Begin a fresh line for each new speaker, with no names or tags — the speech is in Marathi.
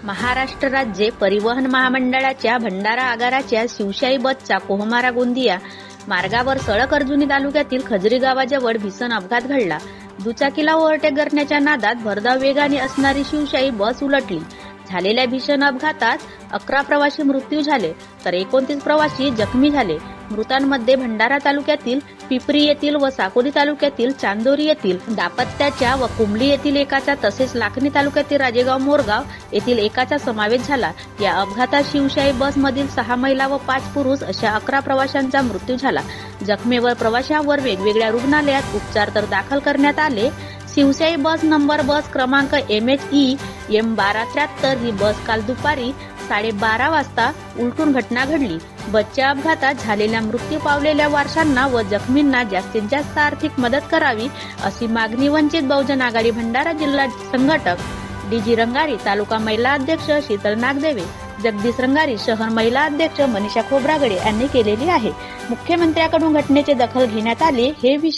महाराष्ट्र राज्य परिवहन महामंडळाच्या भंडारा आगाराच्या शिवशाही बसचा कोहमारा गोंदिया मार्गावर सळक अर्जुनी तालुक्यातील खजरी गावाजवळ भीषण अपघात घडला. दुचाकीला ओव्हरटेक करण्याच्या नादात भरधाव वेगाने असणारी शिवशाही बस उलटली. झालेल्या भीषण अपघातात 11 प्रवासी मृत्यू झाले तर 29 प्रवासी जखमी झाले. मृतांमध्ये भंडारा तालुक्यातील पिपरी येथील व साकोली तालुक्यातील चांदोरी येथील दाम्पत्याच्या व कुंभली येथील एकाचा तसेच लाखनी तालुक्यातील राजेगाव मोरगाव येथील एकाचा समावेश झाला. या अपघातात शिवशाही बस मधील 6 महिला व 5 पुरुष अशा 11 प्रवाशांचा मृत्यू झाला. जखमीवर प्रवाशांवर वेगवेगळ्या रुग्णालयात उपचार तर दाखल करण्यात आले. शिवशाही बस क्रमांक MHE M1273 ही बस काल दुपारी 12:30 वाजता उलटून घटना घडली. बसच्या अपघातात झालेल्या मृत्यू पावलेल्या वारसांना व जखमींना जास्तीत जास्त आर्थिक मदत करावी अशी मागणी वंचित बहुजन आघाडी भंडारा जिल्हा संघटक DG रंगारी, तालुका महिला अध्यक्ष शीतल नागदेवे, जगदीश रंगारी, शहर महिला अध्यक्ष मनीषा खोब्रागडे यांनी केलेली आहे. मुख्यमंत्र्यांकडून घटनेची दखल घेण्यात आली. हे विषय